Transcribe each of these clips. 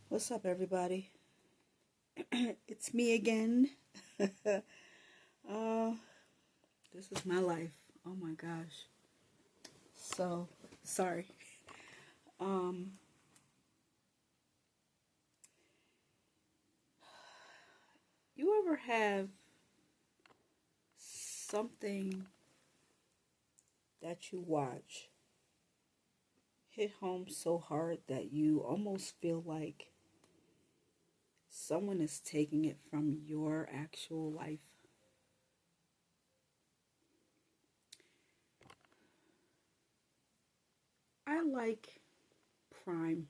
What's up, everybody? It's me again. uh, this is my life. Oh my gosh. So sorry. Um, you ever have something that you watch hit home so hard that you almost feel like someone is taking it from your actual life? I like Prime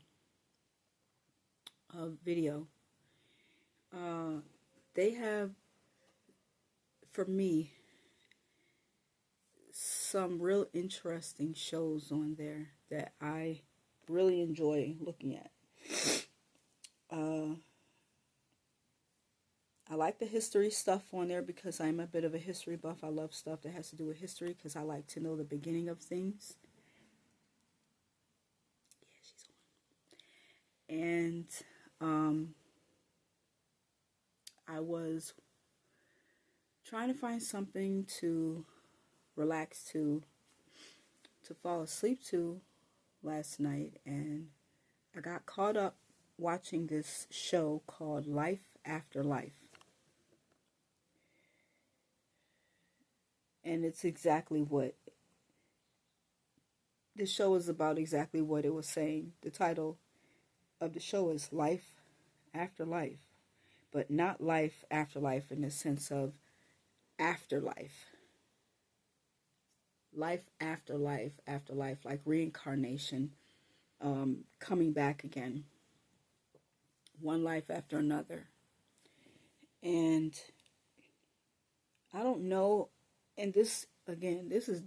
Video. Uh, they have, for me, some real interesting shows on there that I really enjoy looking at. Uh, I like the history stuff on there because I'm a bit of a history buff. I love stuff that has to do with history because I like to know the beginning of things. Yeah, she's on. And um, I was trying to find something to relax to fall asleep to last night, and I got caught up watching this show called Life After Life. And it's exactly what the show is about, exactly what it was saying. The title of the show is Life After Life, but not life after life in the sense of afterlife. Life after life, like reincarnation, coming back again, one life after another. And I don't know, and this, again, this is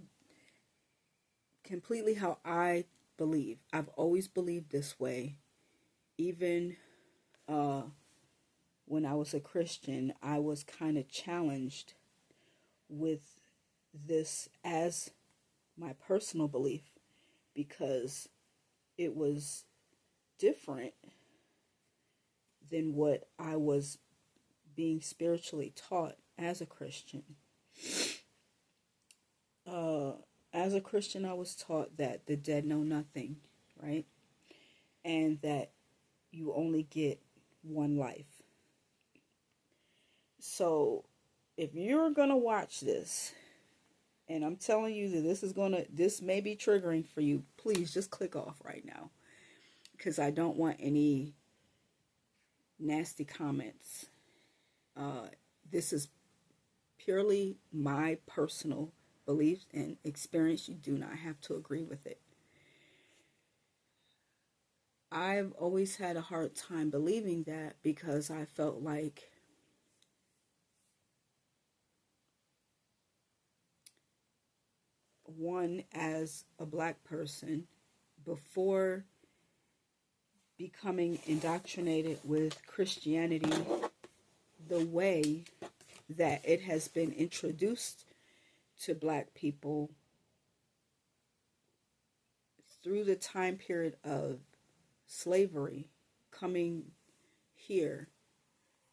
completely how I believe. I've always believed this way. Even when I was a Christian, I was kind of challenged with this as my personal belief because it was different than what I was being spiritually taught as a Christian. Uh, as a Christian, I was taught that the dead know nothing, right? And that you only get one life. So if you're going to watch this, and I'm telling you that this may be triggering for you, please just click off right now because I don't want any nasty comments. This is purely my personal beliefs and experience. You do not have to agree with it. I've always had a hard time believing that because I felt like one, as a black person, before becoming indoctrinated with Christianity the way that it has been introduced to black people through the time period of slavery coming here.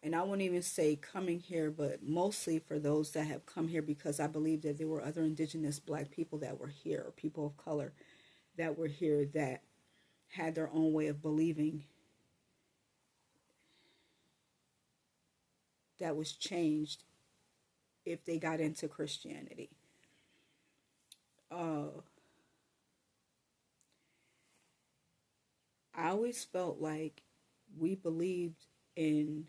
And I won't even say coming here, but mostly for those that have come here, because I believe that there were other indigenous black people that were here, or people of color that were here that had their own way of believing that was changed if they got into Christianity. I always felt like we believed in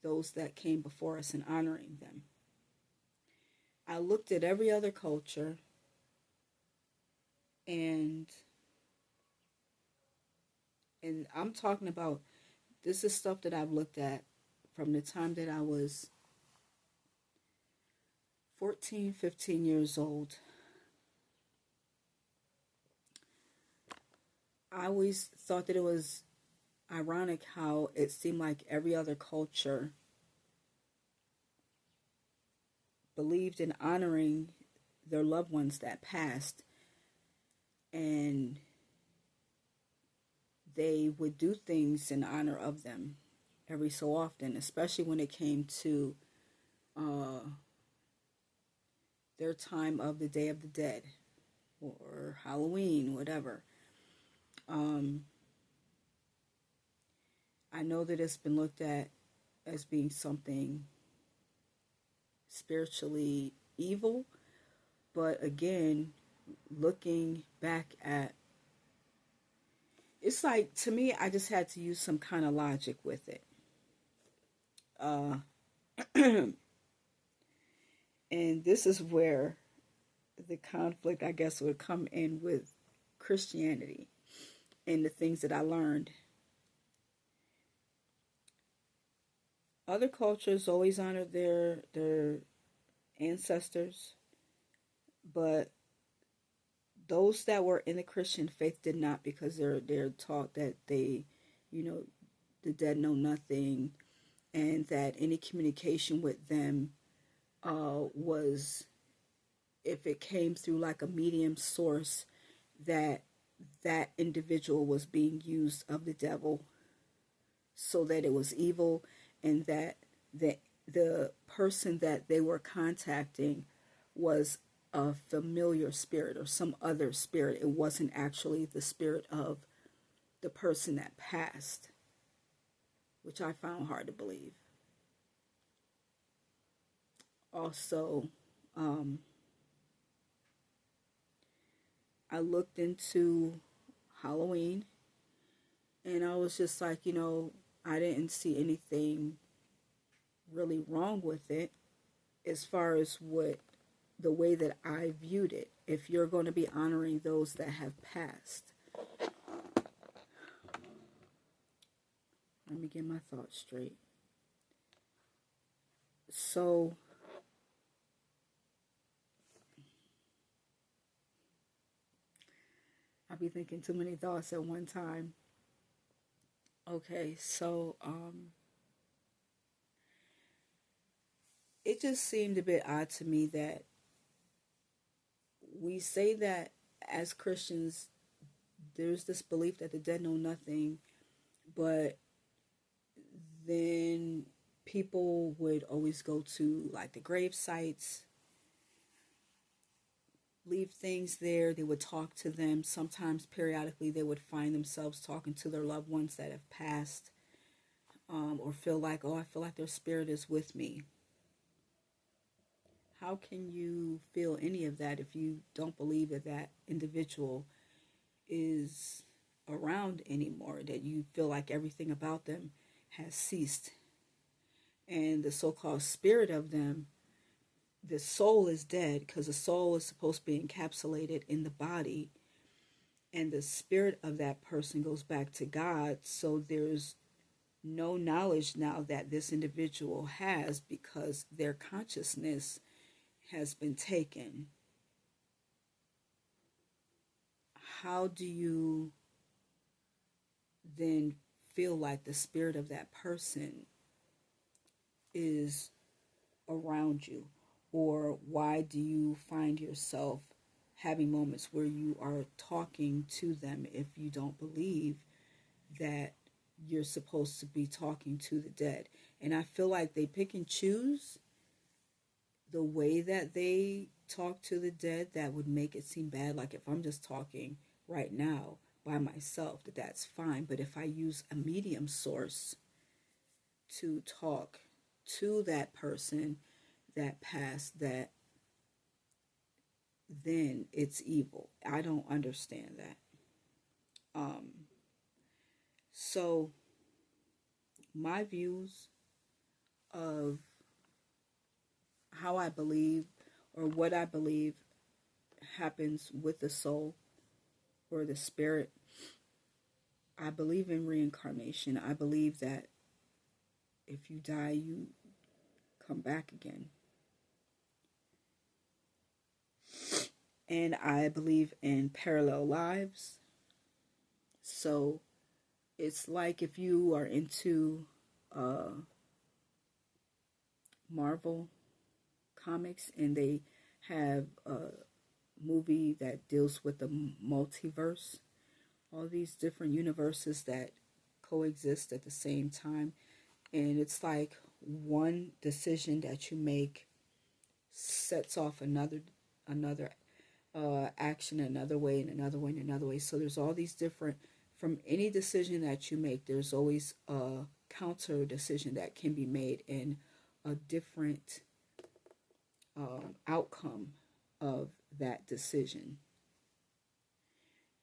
those that came before us and honoring them. I looked at every other culture, and I'm talking about, this is stuff that I've looked at from the time that I was 14, 15 years old. I always thought that it was ironic how it seemed like every other culture believed in honoring their loved ones that passed, and they would do things in honor of them every so often, especially when it came to uh, their time of the Day of the Dead or Halloween, whatever. Um, I know that it's been looked at as being something spiritually evil, but again, looking back at, it's like, to me, I just had to use some kind of logic with it. Uh, and this is where the conflict, I guess, would come in with Christianity and the things that I learned. Other cultures always honor their ancestors, but those that were in the Christian faith did not, because they're taught that they, you know, the dead know nothing, and that any communication with them was, if it came through like a medium source, that that individual was being used of the devil, so that it was evil, and that the person that they were contacting was a familiar spirit or some other spirit. It wasn't actually the spirit of the person that passed, which I found hard to believe. Also, um, I looked into Halloween, and I was just like, I didn't see anything really wrong with it as far as what the way that I viewed it. If you're going to be honoring those that have passed, let me get my thoughts straight. So, I be thinking too many thoughts at one time. Okay, so it just seemed a bit odd to me that we say that as Christians, there's this belief that the dead know nothing, but then people would always go to like the grave sites, leave things there. They would talk to them. Sometimes periodically they would find themselves talking to their loved ones that have passed, or feel like, oh, I feel like their spirit is with me. How can you feel any of that if you don't believe that that individual is around anymore, that you feel like everything about them has ceased, and the so-called spirit of them, the soul is dead, because the soul is supposed to be encapsulated in the body, and the spirit of that person goes back to God. So there's no knowledge now that this individual has, because their consciousness has been taken. How do you then feel like the spirit of that person is around you? Or why do you find yourself having moments where you are talking to them if you don't believe that you're supposed to be talking to the dead? And I feel like they pick and choose the way that they talk to the dead that would make it seem bad. Like if I'm just talking right now by myself, that's fine. But if I use a medium source to talk to that person that passed, that then it's evil. I don't understand that. Um, so my views of how I believe, or what I believe happens with the soul or the spirit, I believe in reincarnation. I believe that if you die, you come back again. And I believe in parallel lives. So it's like if you are into Marvel comics and they have a movie that deals with the multiverse, all these different universes that coexist at the same time. And it's like one decision that you make sets off another action another way and another way and another way. So there's all these different, from any decision that you make, there's always a counter decision that can be made in a different outcome of that decision.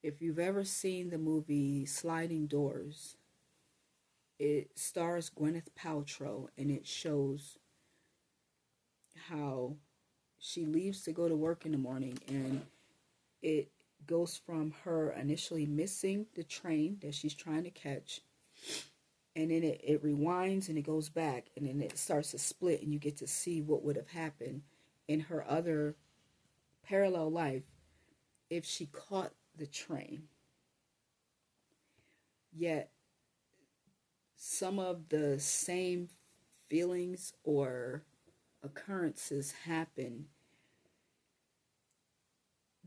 If you've ever seen the movie Sliding Doors, it stars Gwyneth Paltrow, and it shows how she leaves to go to work in the morning, and it goes from her initially missing the train that she's trying to catch, and then it rewinds and it goes back, and then it starts to split, and you get to see what would have happened in her other parallel life if she caught the train. Yet some of the same feelings or occurrences happen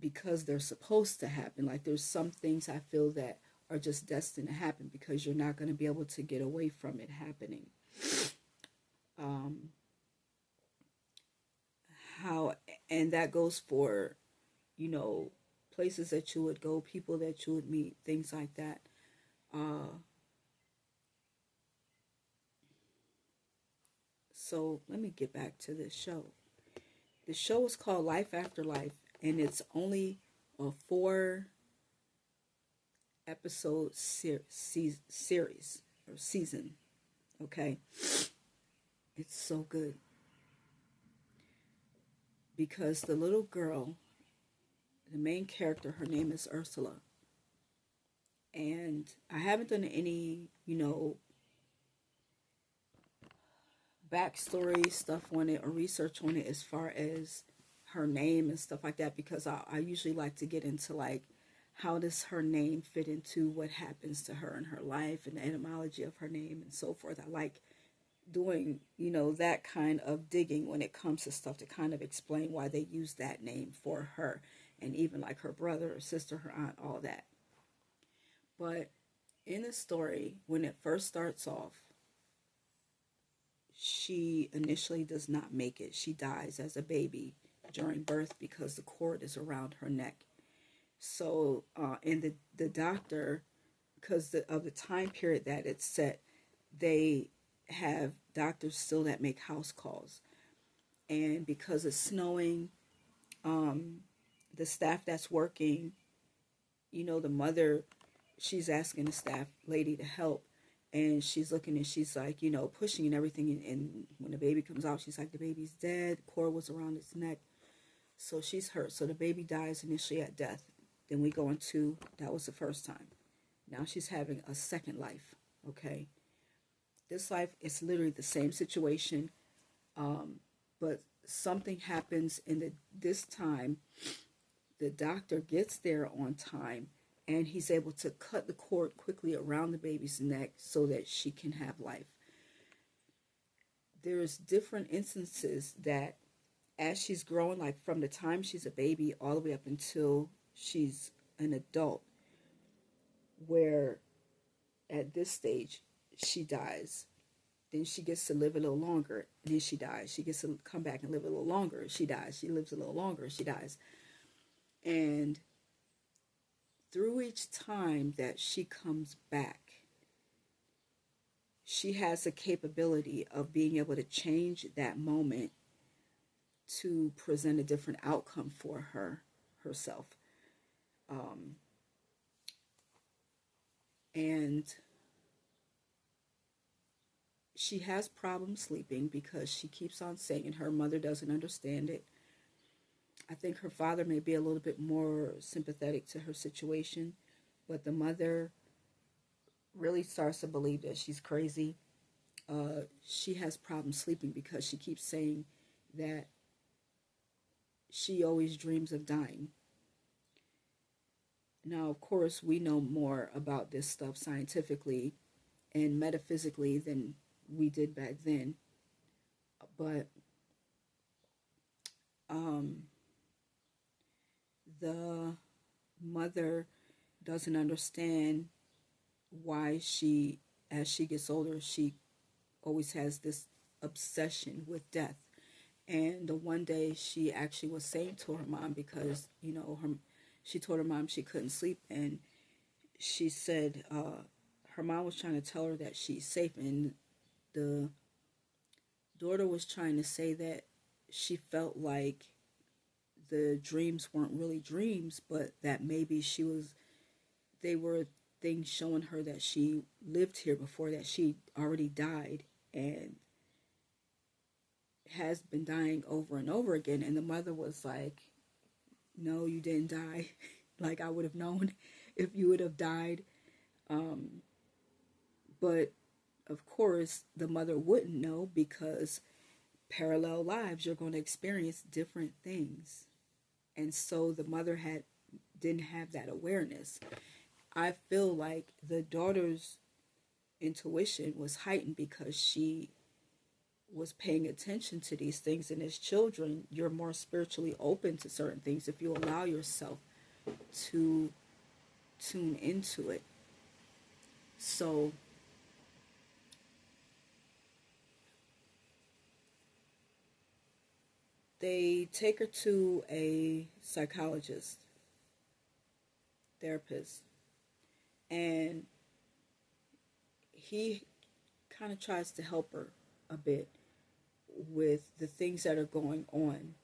because they're supposed to happen. Like, there's some things I feel that are just destined to happen because you're not going to be able to get away from it happening. How, and that goes for, you know, places that you would go, people that you would meet, things like that. So let me get back to this show. The show is called Life After Life, and it's only a 4-episode series or season. Okay, it's so good because the little girl, the main character, her name is Ursula, and I haven't done any, you know, backstory stuff on it or research on it as far as her name and stuff like that, because I usually like to get into like, how does her name fit into what happens to her in her life and the etymology of her name and so forth. I like doing, you know, that kind of digging when it comes to stuff to kind of explain why they use that name for her, and even like her brother or sister, her aunt, all that. But in the story, when it first starts off, she initially does not make it. She dies as a baby during birth because the cord is around her neck. So, and the doctor, because of the time period that it's set, they have doctors still that make house calls. And because it's snowing, the staff that's working, you know, the mother, she's asking the staff lady to help. And she's looking and she's like, you know, pushing and everything. And when the baby comes out, she's like, the baby's dead. The cord was around its neck. So she's hurt. So the baby dies initially at death. Then we go into, that was the first time. Now she's having a second life, okay? This life is literally the same situation, but something happens in this time. The doctor gets there on time, and he's able to cut the cord quickly around the baby's neck so that she can have life. There's different instances that as she's growing, like from the time she's a baby all the way up until she's an adult, where at this stage she dies. Then she gets to live a little longer, and then she dies. She gets to come back and live a little longer. She dies. She lives a little longer. She dies. And through each time that she comes back, she has the capability of being able to change that moment to present a different outcome for herself. And she has problems sleeping because she keeps on saying, and her mother doesn't understand it. I think her father may be a little bit more sympathetic to her situation, but the mother really starts to believe that she's crazy. She has problems sleeping because she keeps saying that she always dreams of dying. Now, of course, we know more about this stuff scientifically and metaphysically than we did back then. But the mother doesn't understand why she, as she gets older, she always has this obsession with death. And the one day she actually was saying to her mom, because she told her mom she couldn't sleep, and she said her mom was trying to tell her that she's safe, and the daughter was trying to say that she felt like the dreams weren't really dreams, but that maybe they were things showing her that she lived here before, that she already died and has been dying over and over again. And the mother was like, no, you didn't die. Like, I would have known if you would have died. But of course, the mother wouldn't know, because parallel lives, you're going to experience different things. And so the mother didn't have that awareness. I feel like the daughter's intuition was heightened because she was paying attention to these things. And as children, you're more spiritually open to certain things if you allow yourself to tune into it. So they take her to a psychologist, therapist, and he kind of tries to help her a bit with the things that are going on,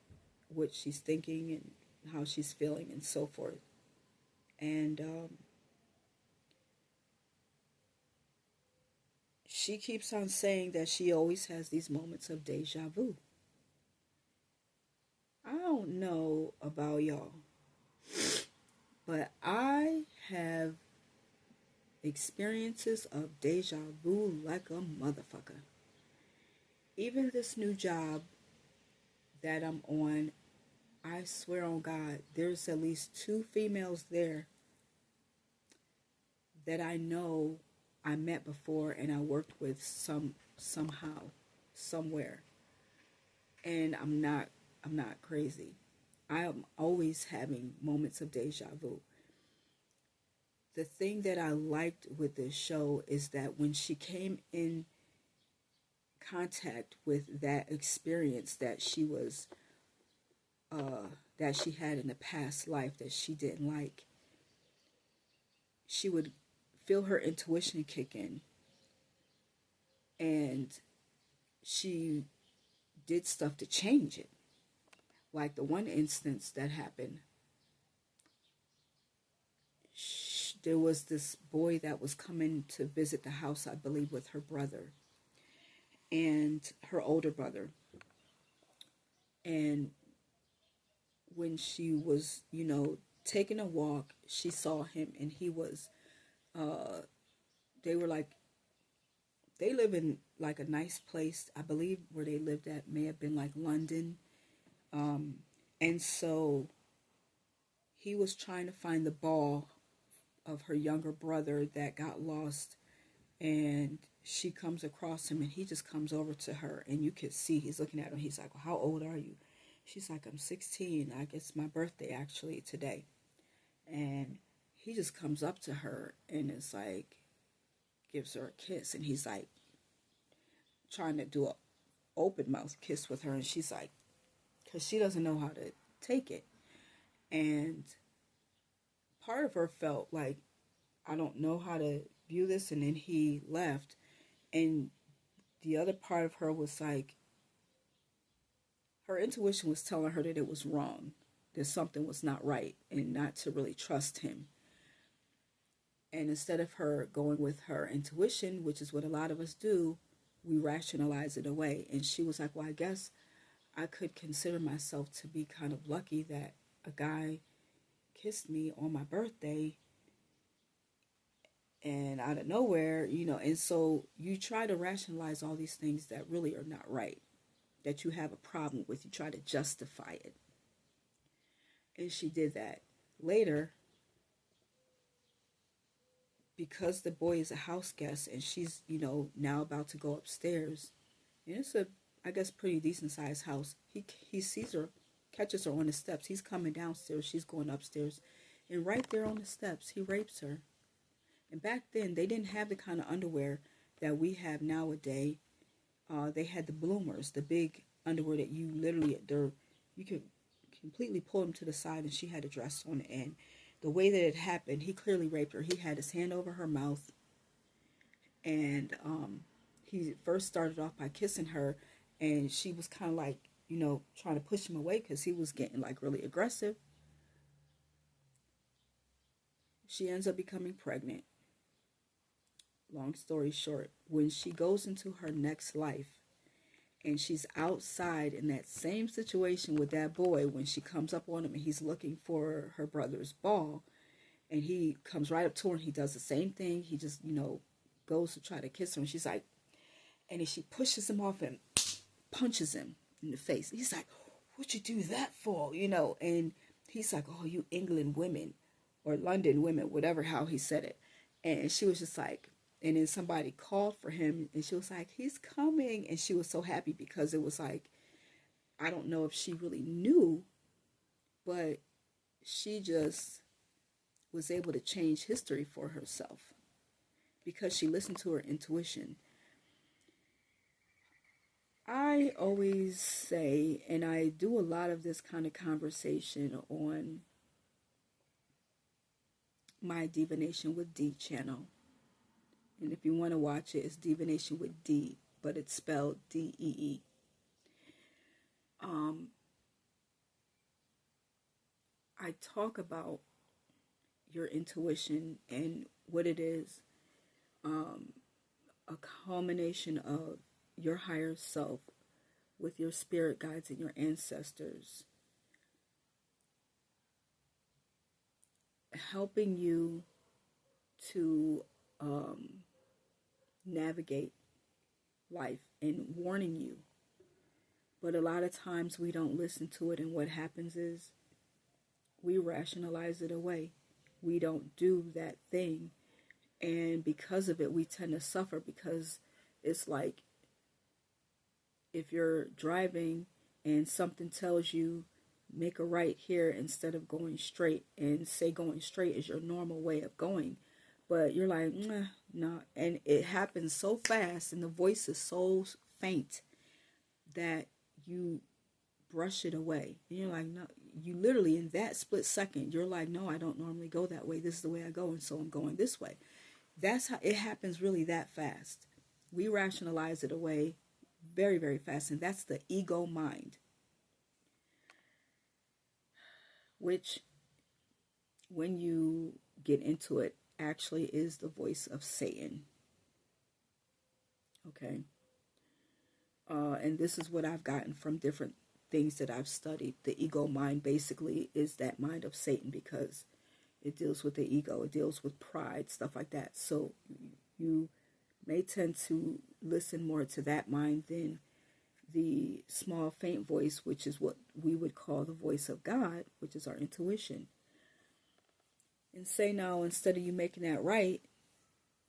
what she's thinking and how she's feeling and so forth. And she keeps on saying that she always has these moments of deja vu. I don't know about y'all, but I have experiences of deja vu like a motherfucker. Even this new job that I'm on, I swear on God, there's at least 2 females there that I know I met before and I worked with somehow, somewhere. And I'm not crazy. I am always having moments of deja vu. The thing that I liked with this show is that when she came in contact with that experience that she had in the past life that she didn't like, she would feel her intuition kick in, and she did stuff to change it. Like the one instance that happened, there was this boy that was coming to visit the house, I believe, with her brother and her older brother. And when she was, taking a walk, she saw him, and he was, they were like, they live in like a nice place. I believe where they lived at may have been like London. And so he was trying to find the ball of her younger brother that got lost, and she comes across him, and he just comes over to her, and you could see he's looking at her. He's like, well, how old are you? She's like, I'm 16. I guess my birthday actually today. And he just comes up to her and is like, gives her a kiss, and he's like trying to do a open mouth kiss with her, and she's like, because she doesn't know how to take it. And part of her felt like, I don't know how to view this. And then he left, and the other part of her was like, her intuition was telling her that it was wrong, that something was not right, and not to really trust him. And instead of her going with her intuition, which is what a lot of us do, we rationalize it away. And she was like, well, I guess I could consider myself to be kind of lucky that a guy kissed me on my birthday and out of nowhere, and so you try to rationalize all these things that really are not right, that you have a problem with. You try to justify it. And she did that. Later, because the boy is a house guest and she's, now about to go upstairs, and it's a, I guess, pretty decent sized house. He sees her, catches her on the steps. He's coming downstairs. She's going upstairs. And right there on the steps, he rapes her. And back then, they didn't have the kind of underwear that we have nowadays. They had the bloomers, the big underwear that you literally, you could completely pull them to the side, and she had a dress on. And the way that it happened, he clearly raped her. He had his hand over her mouth, and he first started off by kissing her, and she was kind of like, trying to push him away because he was getting like really aggressive. She ends up becoming pregnant. Long story short, when she goes into her next life and she's outside in that same situation with that boy, when she comes up on him and he's looking for her brother's ball, and he comes right up to her and he does the same thing. He just, goes to try to kiss her, and she's like, and then she pushes him off and punches him in the face. He's like, "What'd you do that for?" And he's like, "Oh, you England women, or London women," whatever, how he said it. And she was just like, and then somebody called for him, and she was like, "He's coming." And she was so happy because it was like, I don't know if she really knew, but she just was able to change history for herself because she listened to her intuition. I always say, and I do a lot of this kind of conversation on my Divination with D channel. And if you want to watch it, it's Divination with D, but it's spelled D-E-E. I talk about your intuition and what it is, a culmination of your higher self with your spirit guides and your ancestors, helping you to navigate life and warning you. But a lot of times we don't listen to it, and what happens is we rationalize it away. We don't do that thing, and because of it we tend to suffer, because it's like if you're driving and something tells you make a right here instead of going straight, and say going straight is your normal way of going, but you're like, nah, and it happens so fast and the voice is so faint that you brush it away, and you're like, no, you literally in that split second you're like, no, I don't normally go that way, this is the way I go, and so I'm going this way. That's how it happens, really, that fast. We rationalize it away very, very fast, and that's the ego mind, which when you get into it actually is the voice of Satan. Okay. And this is what I've gotten from different things that I've studied. The ego mind basically is that mind of Satan, because it deals with the ego, it deals with pride, stuff like that. So you may tend to listen more to that mind than the small faint voice, which is what we would call the voice of God, which is our intuition. And say now, instead of you making that right,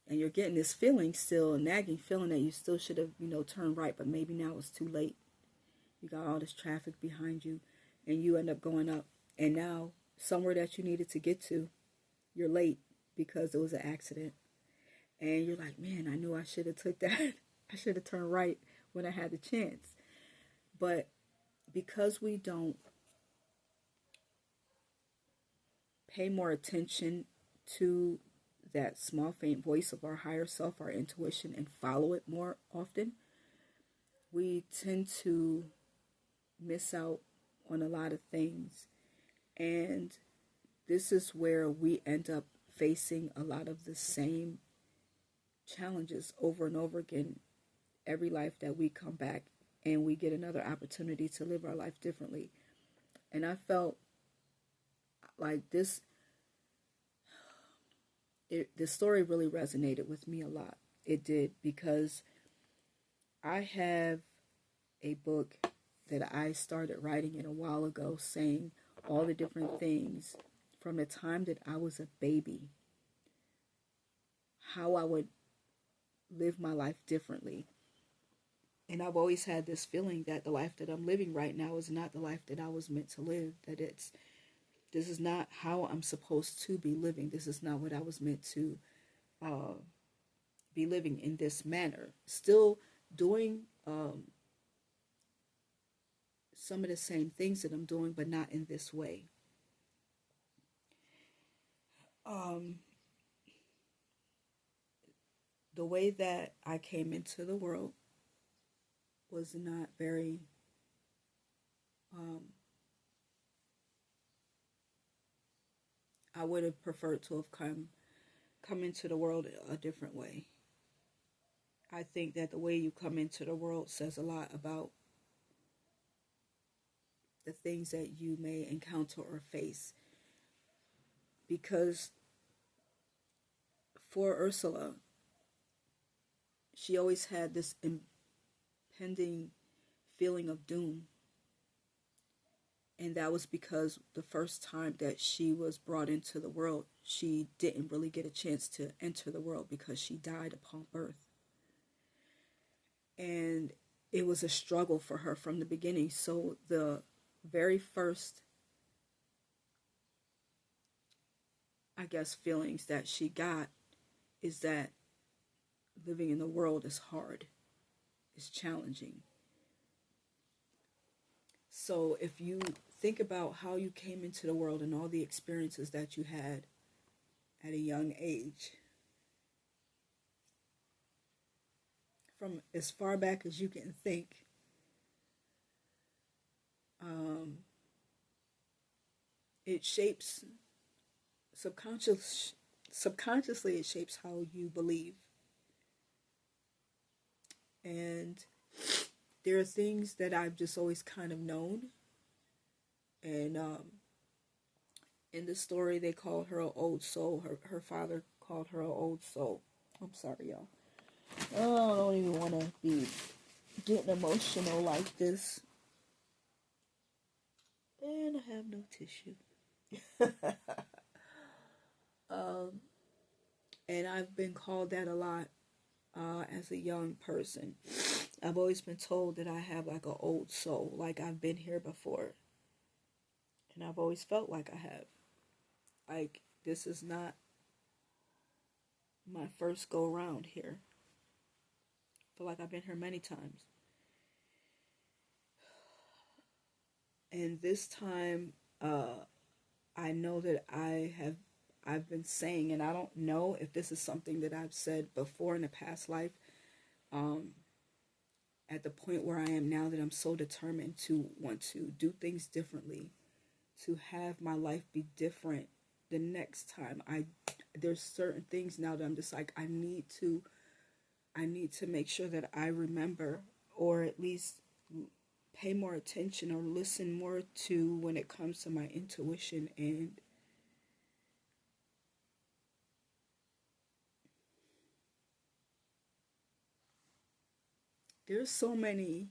and you're getting this feeling still, a nagging feeling that you still should have, turned right, but maybe now it's too late. You got all this traffic behind you, and you end up going up, and now somewhere that you needed to get to, you're late because there was an accident. And you're like, man, I knew I should have took that. I should have turned right when I had the chance. But because we don't pay more attention to that small faint voice of our higher self, our intuition, and follow it more often, we tend to miss out on a lot of things. And this is where we end up facing a lot of the same challenges over and over again every life that we come back and we get another opportunity to live our life differently. And I felt like this story really resonated with me a lot. It did, because I have a book that I started writing in a while ago, saying all the different things from the time that I was a baby, how I would live my life differently. And I've always had this feeling that the life that I'm living right now is not the life that I was meant to live, that it's This is not how I'm supposed to be living. This is not what I was meant to uh, be living in this manner. Still doing some of the same things that I'm doing, but not in this way. Um, the way that I came into the world was not very. Um, I would have preferred to have come into the world a different way. I think that the way you come into the world says a lot about the things that you may encounter or face. Because for Ursula, she always had this impending feeling of doom. And that was because the first time that she was brought into the world, she didn't really get a chance to enter the world because she died upon birth. And it was a struggle for her from the beginning. So the very first, I guess, feelings that she got is that living in the world is hard, is challenging. So if you think about how you came into the world and all the experiences that you had at a young age, from as far back as you can think, um, it shapes subconsciously it shapes how you believe. And there are things that I've just always kind of known. And in the story, they called her an old soul. Her father called her an old soul. I'm sorry, y'all. Oh, I don't even want to be getting emotional like this. And I have no tissue. um, and I've been called that a lot as a young person. I've always been told that I have like an old soul, like I've been here before. And I've always felt like I have. Like, this is not my first go around here. I feel like I've been here many times. And this time, I know that I've been saying, and I don't know if this is something that I've said before in a past life, um, at the point where I am now, that I'm so determined to want to do things differently, to have my life be different the next time. There's certain things now that I'm just like, I need to make sure that I remember, or at least pay more attention or listen more to when it comes to my intuition. And there's so many,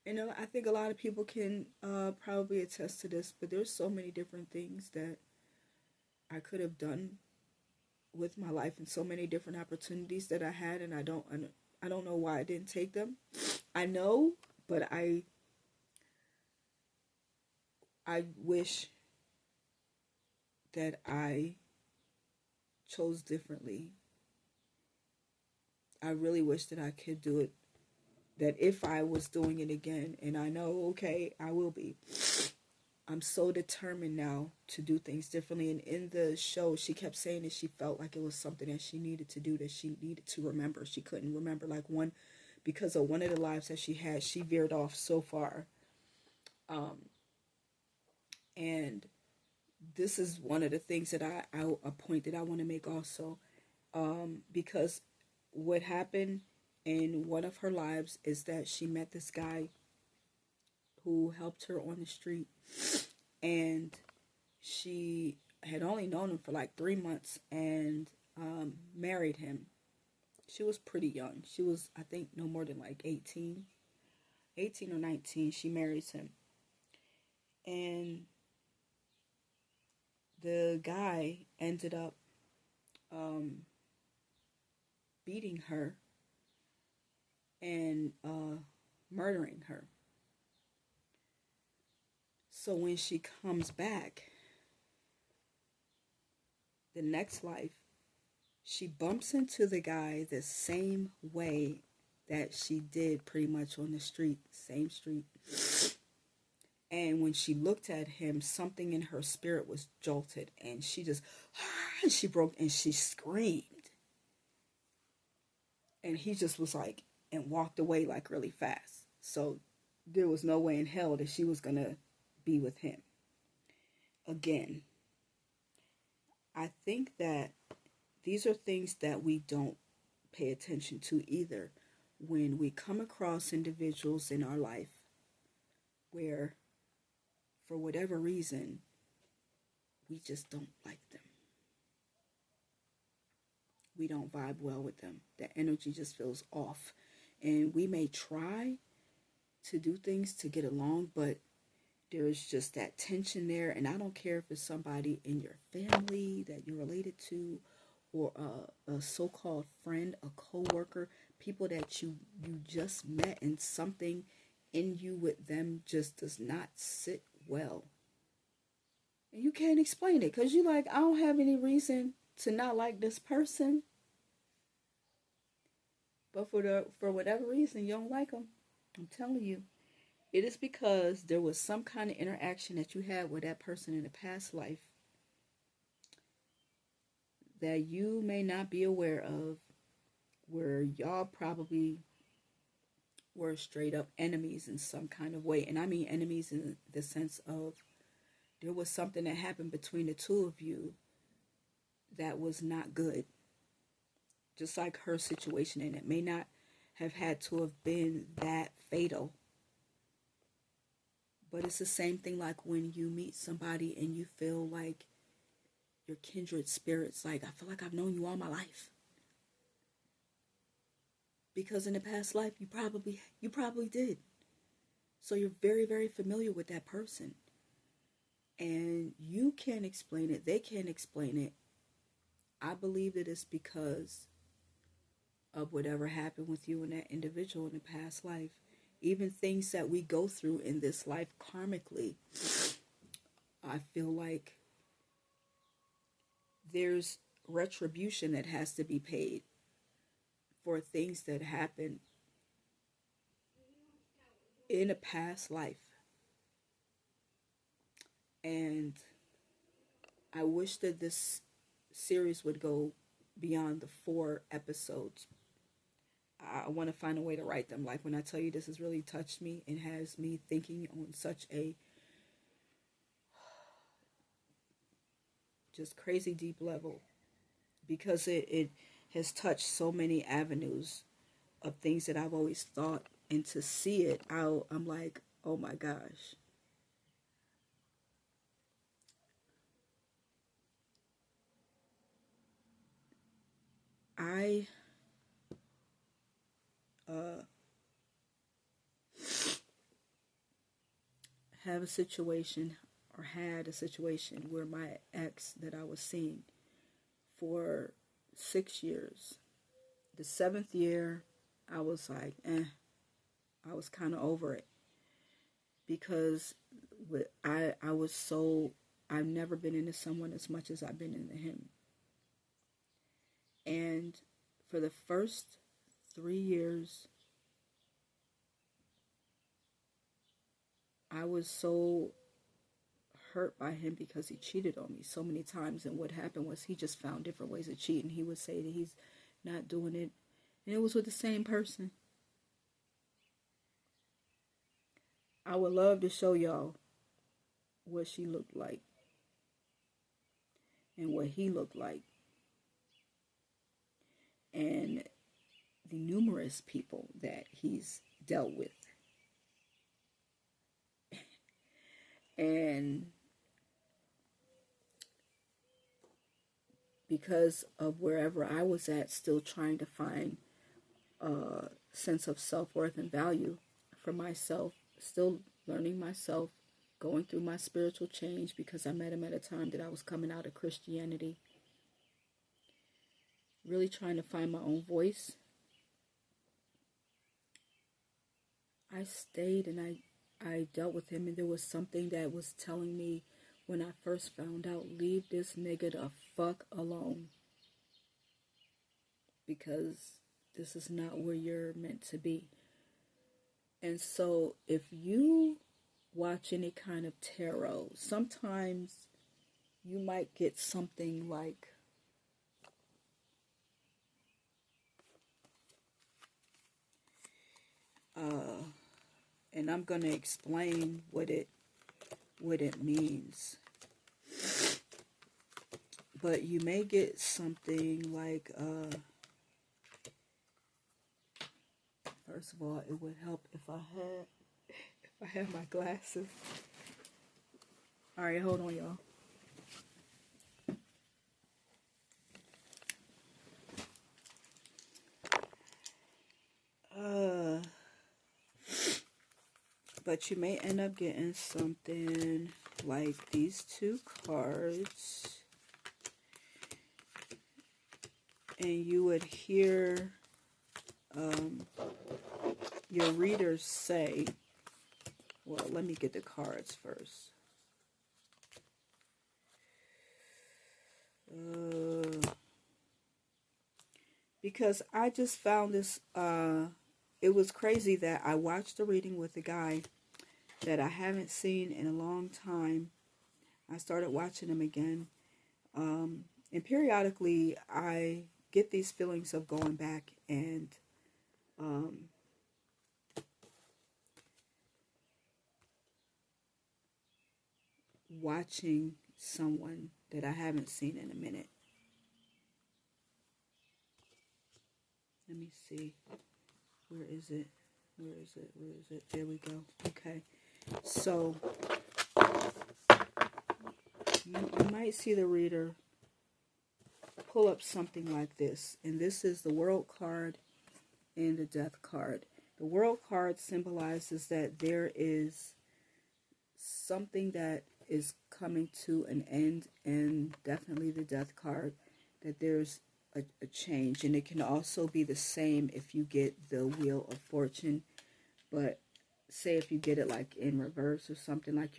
and I think a lot of people can probably attest to this, but there's so many different things that I could have done with my life, and so many different opportunities that I had, and I don't know why I didn't take them. I know, but I wish that I chose differently. I really wish that I could do it, that if I was doing it again, and I know, okay, I will be. I'm so determined now to do things differently. And in the show, she kept saying that she felt like it was something that she needed to do, that she needed to remember. She couldn't remember, like, because of one of the lives that she had, she veered off so far. And this is one of the things that a point that I want to make also. Because what happened in one of her lives is that she met this guy who helped her on the street, and she had only known him for like 3 months, and married him. She was pretty young. She was, I think, no more than like 18 or 19. She marries him. And the guy ended up um, beating her and murdering her. So when she comes back, the next life, she bumps into the guy the same way that she did pretty much on the street, same street. And when she looked at him, something in her spirit was jolted, and she just, she broke and she screamed. And he just was like, and walked away like really fast. So there was no way in hell that she was going to be with him again. I think that these are things that we don't pay attention to either when we come across individuals in our life where, for whatever reason, we just don't like them. We don't vibe well with them. The energy just feels off. And we may try to do things to get along, but there's just that tension there. And I don't care if it's somebody in your family that you're related to, or a so-called friend, a co-worker, people that you just met, and something in you with them just does not sit well. And you can't explain it because you're like, I don't have any reason to not like this person. But for whatever reason, you don't like them. I'm telling you, it is because there was some kind of interaction that you had with that person in a past life that you may not be aware of, where y'all probably were straight up enemies in some kind of way. And I mean enemies in the sense of there was something that happened between the two of you that was not good. Just like her situation, and it may not have had to have been that fatal. But it's the same thing like when you meet somebody and you feel like your kindred spirits, like, I feel like I've known you all my life. Because in the past life, you probably did. So you're very, very familiar with that person. And you can't explain it. They can't explain it. I believe that it's because of whatever happened with you and that individual in the past life. Even things that we go through in this life karmically, I feel like there's retribution that has to be paid for things that happen in a past life. And I wish that this series would go beyond the 4 episodes. I want to find a way to write them. Like when I tell you this has really touched me and has me thinking on such a just crazy deep level, because it has touched so many avenues of things that I've always thought, and to see it out, I'm like, oh my gosh. I have a situation, or had a situation, where my ex that I was seeing for 6 years, the 7th year, I was like, I was kind of over it, because I was so, I've never been into someone as much as I've been into him. And for the first 3 years, I was so hurt by him because he cheated on me so many times. And what happened was he just found different ways of cheating. He would say that he's not doing it, and it was with the same person. I would love to show y'all what she looked like and what he looked like, and the numerous people that he's dealt with. And because of wherever I was at, still trying to find a sense of self-worth and value for myself, still learning myself, going through my spiritual change, because I met him at a time that I was coming out of Christianity, really trying to find my own voice. I stayed, and I dealt with him, and there was something that was telling me when I first found out, leave this nigga the fuck alone. Because this is not where you're meant to be. And so if you watch any kind of tarot, sometimes you might get something like and I'm going to explain what it means. But you may get something like first of all, it would help if I had my glasses. All right, hold on, y'all. But you may end up getting something like these two cards. And you would hear your readers say, well, let me get the cards first. Because I just found this, it was crazy that I watched a reading with a guy that I haven't seen in a long time. I started watching him again. And periodically I get these feelings of going back and watching someone that I haven't seen in a minute. Let me see. Where is it? Where is it? Where is it? There we go. Okay. So you might see the reader pull up something like this. And this is the World card and the Death card. The World card symbolizes that there is something that is coming to an end, and definitely the Death card, that there's a change. And it can also be the same if you get the Wheel of Fortune, but say if you get it like in reverse or something, like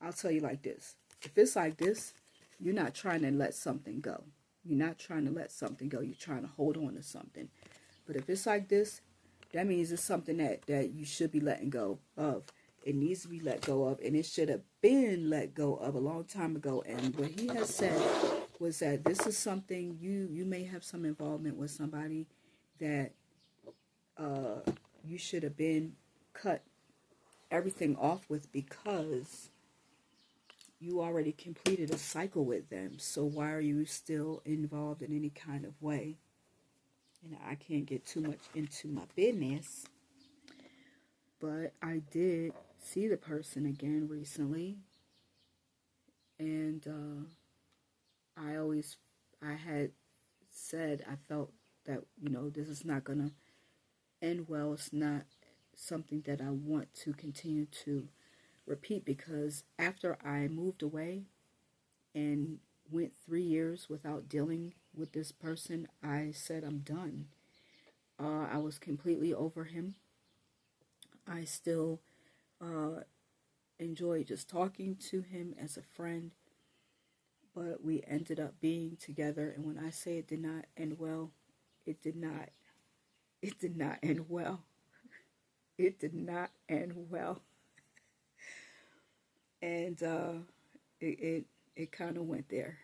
I'll tell you like this. If it's like this, you're not trying to let something go. You're not trying to let something go. You're trying to hold on to something. But if it's like this, that means it's something that you should be letting go of. It needs to be let go of, and it should have been let go of a long time ago. And what he has said was that this is something you may have some involvement with somebody that you should have been cut everything off with, because you already completed a cycle with them. So why are you still involved in any kind of way? And I can't get too much into my business, but I did see the person again recently, and I had said I felt that, this is not gonna end well. It's not something that I want to continue to repeat, because after I moved away and went 3 years without dealing with this person, I said I'm done. I was completely over him. I still enjoy just talking to him as a friend, but we ended up being together. And when I say it did not end well, it did not. It did not end well. It did not end well. And it kind of went there.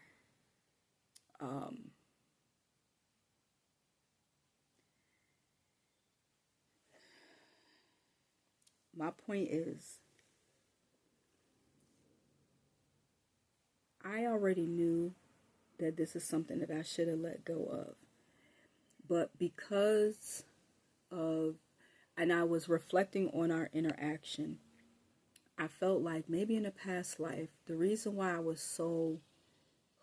My point is, I already knew that this is something that I should have let go of. But because of, and I was reflecting on our interaction, I felt like maybe in a past life, the reason why I was so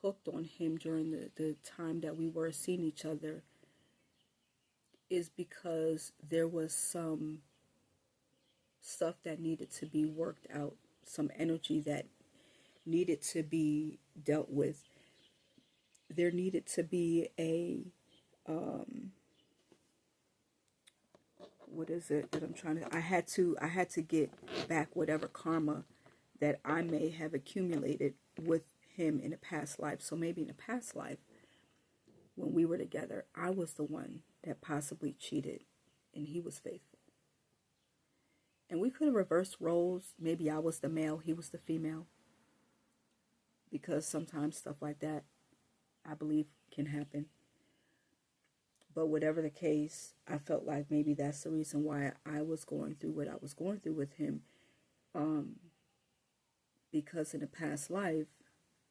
hooked on him during the time that we were seeing each other is because there was some stuff that needed to be worked out, some energy that needed to be dealt with. There needed to be a what is it that I'm trying to, I had to get back whatever karma that I may have accumulated with him in a past life. So maybe in a past life, when we were together, I was the one that possibly cheated and he was faithful. And we could have reversed roles. Maybe I was the male, he was the female. Because sometimes stuff like that, I believe, can happen. But whatever the case, I felt like maybe that's the reason why I was going through what I was going through with him. Because in a past life,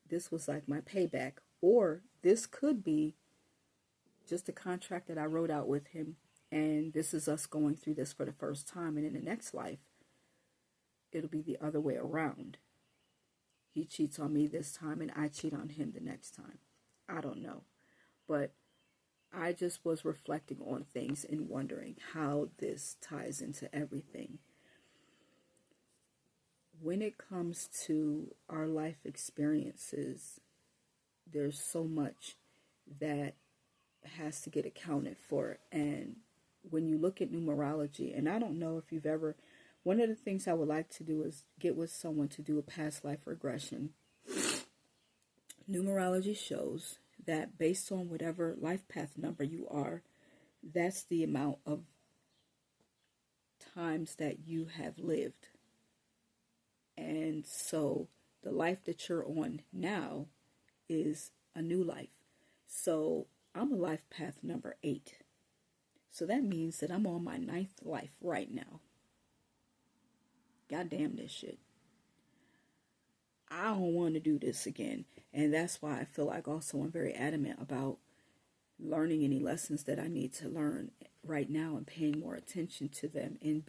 this was like my payback. Or this could be just a contract that I wrote out with him. And this is us going through this for the first time. And in the next life, it'll be the other way around. He cheats on me this time and I cheat on him the next time. I don't know. But I just was reflecting on things and wondering how this ties into everything. When it comes to our life experiences, there's so much that has to get accounted for. And when you look at numerology, and I don't know if you've ever, one of the things I would like to do is get with someone to do a past life regression. Numerology shows that based on whatever life path number you are, that's the amount of times that you have lived. And so the life that you're on now is a new life. So I'm a life path number 8. So that means that I'm on my 9th life right now. God damn this shit. I don't want to do this again. And that's why I feel like also I'm very adamant about learning any lessons that I need to learn right now and paying more attention to them and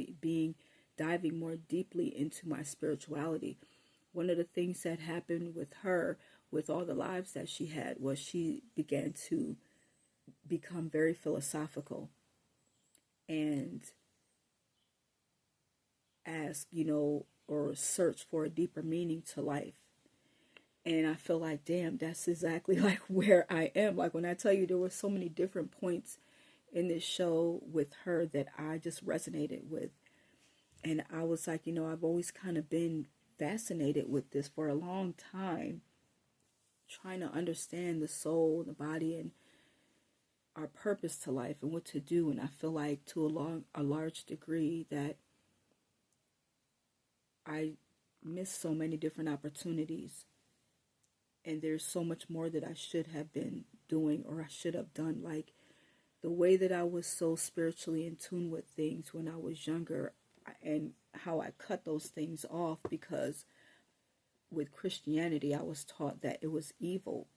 diving more deeply into my spirituality. One of the things that happened with her, with all the lives that she had, was she began to become very philosophical and ask, or search for a deeper meaning to life. And I feel like, damn, that's exactly like where I am. Like when I tell you there were so many different points in this show with her that I just resonated with. And I was like, I've always kind of been fascinated with this for a long time, trying to understand the soul, the body, and our purpose to life and what to do. And I feel like to a large degree that I missed so many different opportunities. And there's so much more that I should have been doing or I should have done. Like the way that I was so spiritually in tune with things when I was younger and how I cut those things off, because with Christianity, I was taught that it was evil.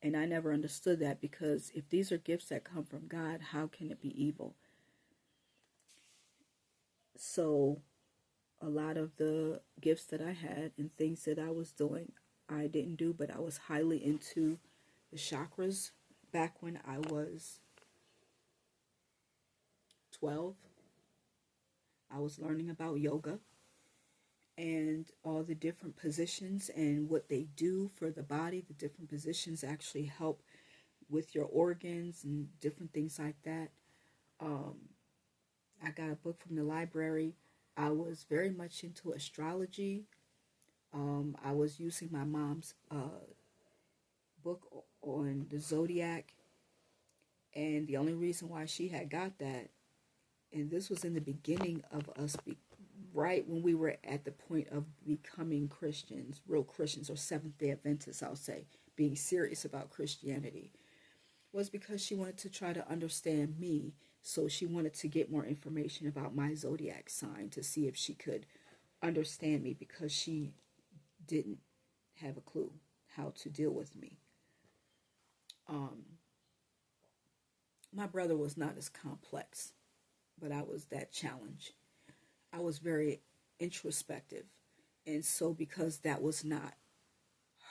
And I never understood that, because if these are gifts that come from God, how can it be evil? So a lot of the gifts that I had and things that I was doing, I didn't do, but I was highly into the chakras back when I was 12. I was learning about yoga and all the different positions and what they do for the body. The different positions actually help with your organs and different things like that. I got a book from the library. I was very much into astrology. I was using my mom's book on the zodiac. And the only reason why she had got that, and this was in the beginning of us, right when we were at the point of becoming Christians, real Christians, or Seventh-day Adventists, I'll say, being serious about Christianity, was because she wanted to try to understand me. So she wanted to get more information about my zodiac sign to see if she could understand me, because she didn't have a clue how to deal with me. My brother was not as complex, but I was that challenge. I was very introspective. And so because that was not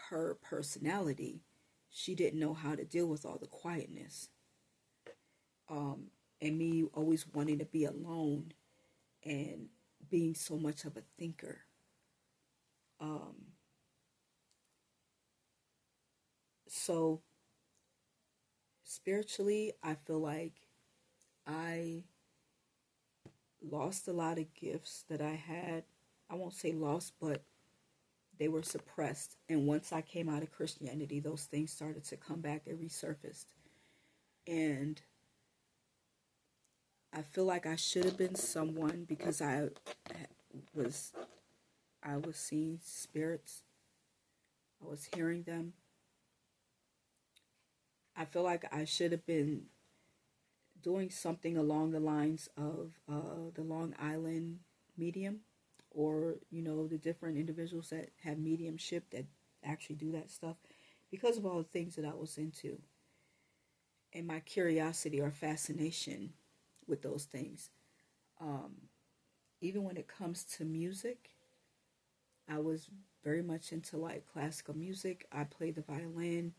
her personality, she didn't know how to deal with all the quietness. And me always wanting to be alone and being so much of a thinker. So spiritually, I feel like I lost a lot of gifts that I had. I won't say lost, but they were suppressed. And once I came out of Christianity, those things started to come back. They resurfaced. And I feel like I should have been someone, because was I was seeing spirits. I was hearing them. I feel like I should have been doing something along the lines of the Long Island medium, or the different individuals that have mediumship that actually do that stuff, because of all the things that I was into and my curiosity or fascination with those things. Even when it comes to music, I was very much into like classical music. I played the violin.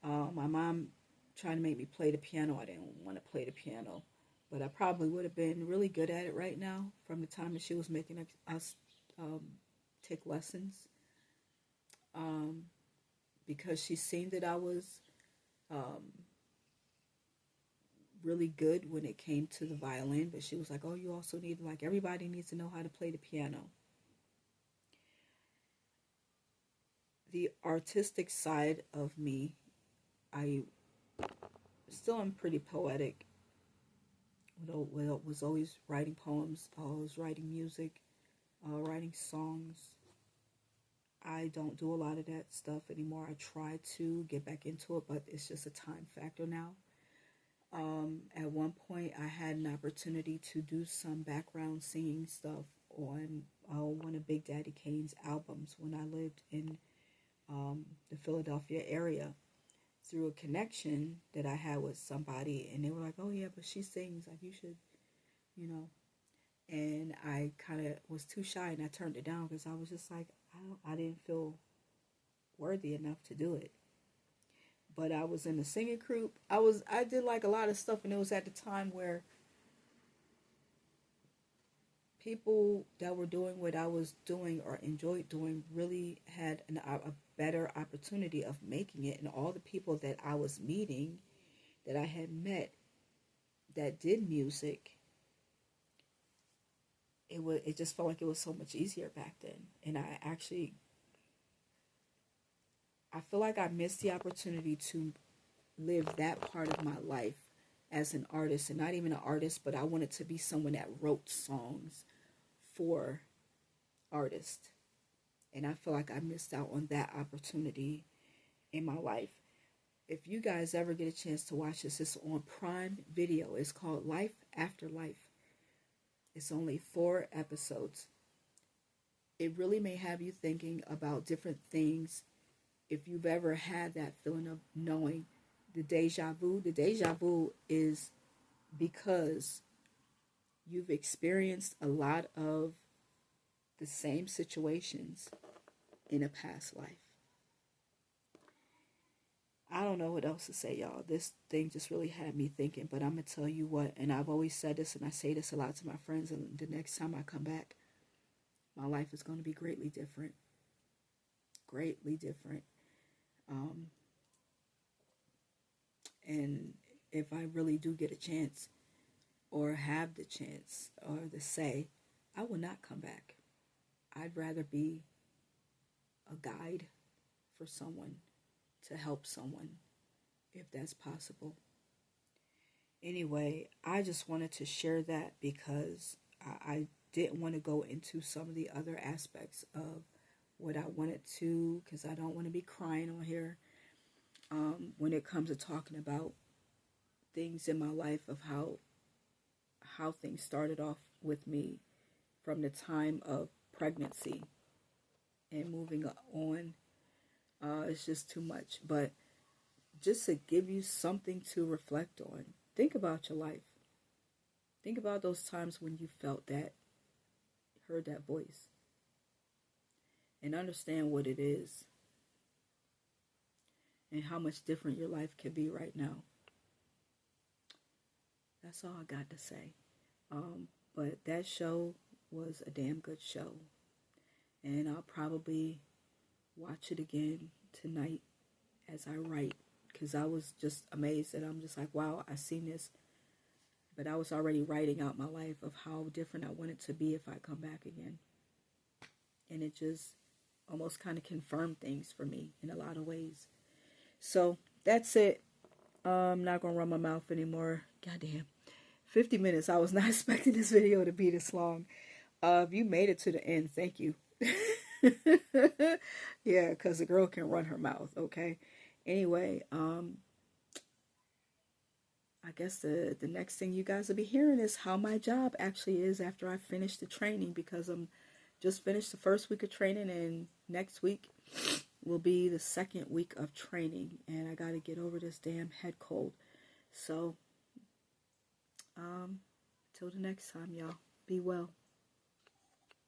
My mom tried to make me play the piano. I didn't want to play the piano, but I probably would have been really good at it right now from the time that she was making us take lessons, because she seen that I was really good when it came to the violin, but she was like, oh, you also need, like, everybody needs to know how to play the piano. The artistic side of me, I still am pretty poetic. Was always writing poems, always writing music, writing songs. I don't do a lot of that stuff anymore. I try to get back into it, but it's just a time factor now. At one point, I had an opportunity to do some background singing stuff on one of Big Daddy Kane's albums when I lived in the Philadelphia area, through a connection that I had with somebody, and they were like, "Oh yeah, but she sings. Like, you should, you know." And I kind of was too shy, and I turned it down because I was just like, I didn't feel worthy enough to do it. But I was in the singing group. I did like a lot of stuff, and it was at the time where people that were doing what I was doing or enjoyed doing really had a better opportunity of making it. And all the people that I was meeting, that I had met, that did music, it just felt like it was so much easier back then. And I feel like I missed the opportunity to live that part of my life as an artist, and not even an artist, but I wanted to be someone that wrote songs for artists. And I feel like I missed out on that opportunity in my life. If you guys ever get a chance to watch this, it's on Prime Video. It's called Life After Life. It's only 4 episodes. It really may have you thinking about different things. If you've ever had that feeling of knowing the deja vu is because you've experienced a lot of the same situations in a past life. I don't know what else to say, y'all. This thing just really had me thinking, but I'm going to tell you what, and I've always said this, and I say this a lot to my friends, and the next time I come back, my life is going to be greatly different. Greatly different. And if I really do get a chance, or have the chance, or the say, I will not come back. I'd rather be a guide for someone, to help someone, if that's possible. Anyway, I just wanted to share that because I didn't want to go into some of the other aspects of what I wanted to, because I don't want to be crying on here when it comes to talking about things in my life, of how things started off with me from the time of pregnancy and moving on. It's just too much. But just to give you something to reflect on, think about your life. Think about those times when you felt that, heard that voice, and understand what it is and how much different your life can be right now. That's all I got to say. But that show was a damn good show. And I'll probably watch it again tonight as I write, because I was just amazed that I'm just like, wow, I seen this but I was already writing out my life of how different I want it to be if I come back again. And it just almost kind of confirmed things for me in a lot of ways. So that's it. I'm not going to run my mouth anymore. Goddamn. 50 minutes. I was not expecting this video to be this long. If you made it to the end, thank you. Yeah, because the girl can run her mouth, okay? Anyway, I guess the next thing you guys will be hearing is how my job actually is after I finish the training, because I'm just finished the first week of training, and next week will be the second week of training, and I got to get over this damn head cold. So, till the next time, y'all, be well.